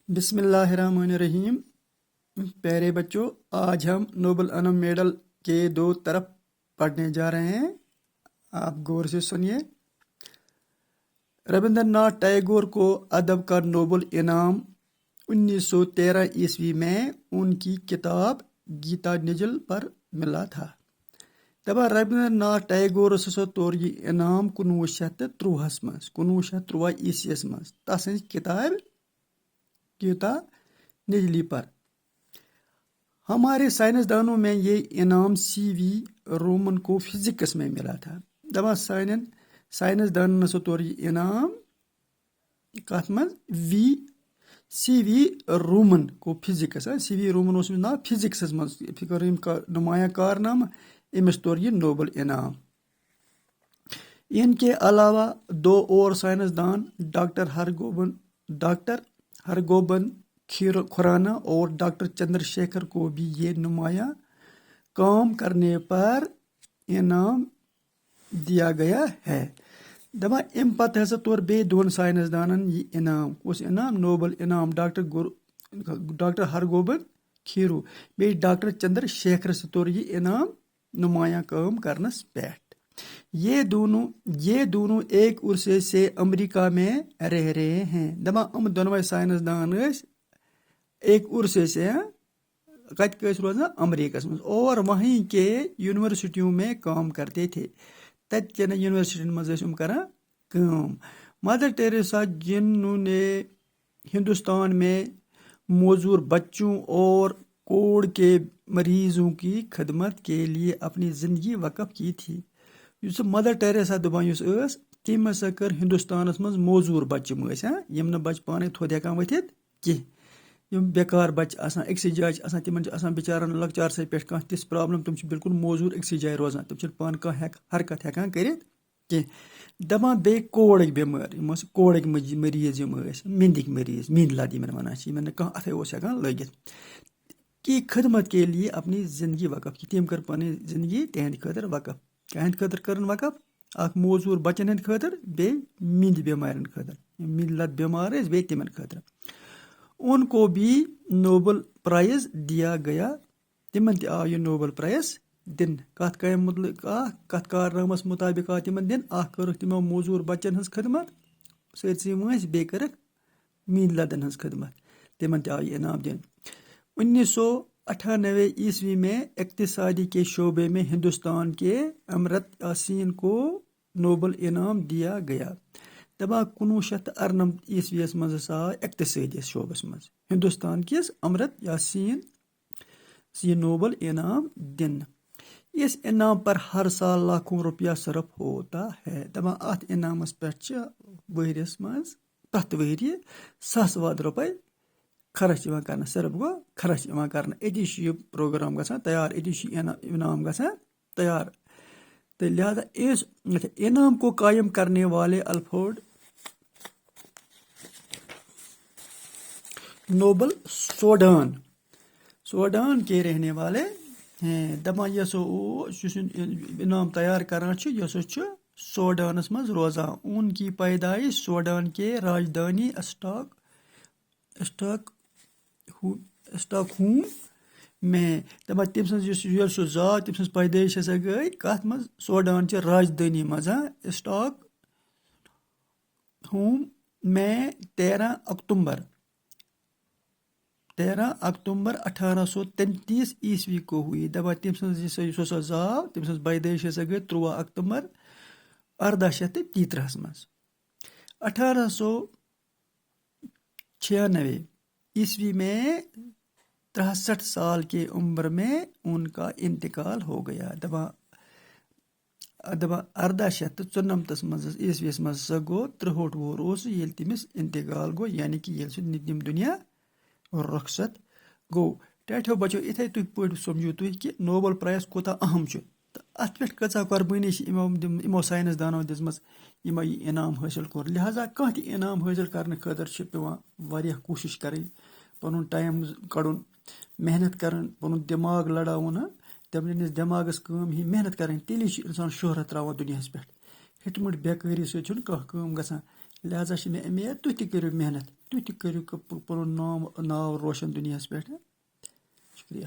बिस्मिल्लाहिर्रहमानिर्रहीम। प्यारे बच्चों, आज हम नोबल इनाम मेडल के दो तरफ पढ़ने जा रहे हैं। आप गौर से सुनिए। रविंद्रनाथ टैगोर को अदब का नोबल इनाम 1913 ईस्वी में उनकी किताब गीता निजल पर मिला था। तब रविंद्रनाथ टैगोर तोर यह इनाम 1913 मज 1913 ईस्वीस मज तस किताब गीता निजली पर। हमारे साइंसदानों में ये इनाम CV रोमन को फिजिक्स में मिला था। दबा साइंसदान तोर यह इनाम कत मज CV रोमन को फिजिक्स CV रोमन ना फिजिक्स मज नुमाया कारनामा अमिस तोर यह नोबल इनाम। इनके अलावा दो और साइंसदान डॉक्टर हरगोबन खुराना और डॉक्टर चंद्रशेखर को भी ये नुमाया काम करने पर इनाम दिया गया है। दबा अम पत हसा तोर बे दोन साइंसदानन यह इनाम उस इनाम नोबल इनाम डॉक्टर हरगोबन खीरू बे डॉक्टर चंद्रशेखर से तोर यह इनाम नुमाया काम करनस पेट। ये दोनों एक उर्से से अमेरिका में रह रहे हैं। दबा दोनों साइंसदान एक उर्से से कत रोजान अमेरिका में और वहीं के यूनिवर्सिटियों में काम करते थे। तत्न यूनिवर्सिटी मज काम। मदर टेरेसा जिन्होंने हिंदुस्तान में मौजूद बच्चों और कोढ़ के मरीजों की खिदमत के लिए अपनी ज़िंदगी वक़्फ़ की थी। मदर टेरेसा दपान तम हसा कर हिंदुस्तान मज मौजूद बच्चे यम बच्चे पाने थोद हेकान वथित कह बेकार बच्चे अक्स जाए तिमन बिचारन लकचार से पे तिस प्रॉब्लम तुम बिल्कुल मौजूद अक्स जाए रोजान तुम पान हरकत हेकान कर दपान बे कोढ़ बेमार कोढ़ मरीज मिंदिक मरीज मिंद लद वन कह अथे हेकान लगित की खिदमत के लिए अपनी ज़िंदगी वक़्फ़ की। तम कर पनी ज़िंदगी तहद खतर वक़्फ़ कहें खतर कर वक़्फ़ अख मौजूद बच्चन हंद खतर बे मिंद बेमारन खतर मिंद लद बेमार बे तिमन खतर उनको भी नोबल प्राइज़ दिया गया। तिमन ते आव यह नोबल प्राइज़ दिन कत काम कत कारनामस मुताबिक आव तिमन दिन कर तिमो मौजूद बच्चन हंस खिदमत सरसी वंस बे कर मिंद लदन हंस खिदमत तिमन ते आव यह इनाम दिन। 1998 ईस्वी में इक्तिसादी के शोबे में हिंदुस्तान के अमर्त्य यासीन को नोबल इनाम दिया गया। दबा 1998 ईस्वीस मज इक्तिसादी शोबस मज हिंदुस्तान किस अमर्त्य यासीन यह नोबल इनाम दिन। इस इनाम पर हर साल लाखों रुपया सर्फ होता है। दबा अत इनामस पे वहरियस मज प्रत वहरी सास रुपये खर्च कर सिर्फ गो खर्च कर अति प्रोग्राम ग तैयार अति इनाम ग तैयार। तो लिहाजा इस इनाम को कायम करने वाले अल्फ्रेड नोबल सूडान के रहने वाले हैं। दपा इनाम तैयार करान सूडानस मज रोजान। उनकी पैदाइश सूडान के राजधानी स्टॉकहोम में दपा तम सह तम पैदाइश हसा गई कत मज सूडान च राजधानी मज स्टॉकहोम में 13 अक्टूबर 1833 ईस्वी को हुई। दपा तम सह तम पैदाइश हसा गई 13 अक्टूबर 1833 मज। 1896 ईस्वी में 63 साल की उम्र में उनका इंतकाल हो गया। दबा 1894 मज ईस्वीस मज सा गो 63 वोर ये तमिस इंतकाल गो यानी कि ये निम दुनिया रुखसत गो। टैठो बचो इथे तुम पे समझो तुम कि नोबल प्राइज़ कोता अहम अत पे कचा कुर्बानी इमो साइंसदानों दिम यमो इनाम हासिल कोर। लिहाजा कह इनाम हासिल करने खतर पेवान वारिया कोशिश करें पन टाइम कड़न मेहनत कर पन दिमाग लड़ावन तमिस दिमागस ही मेहनत करें तेली इंसान शोहरत त्रावान दुनियास पे हिटमुट बेकारी सह कह गसान। लिहाजा मे उम्मीद तुम तु करो मेहनत تُہۍ تہِ کٔرِو پَنُن ناو روشَن دُنیاہَس پٮ۪ٹھ. شُکریہ.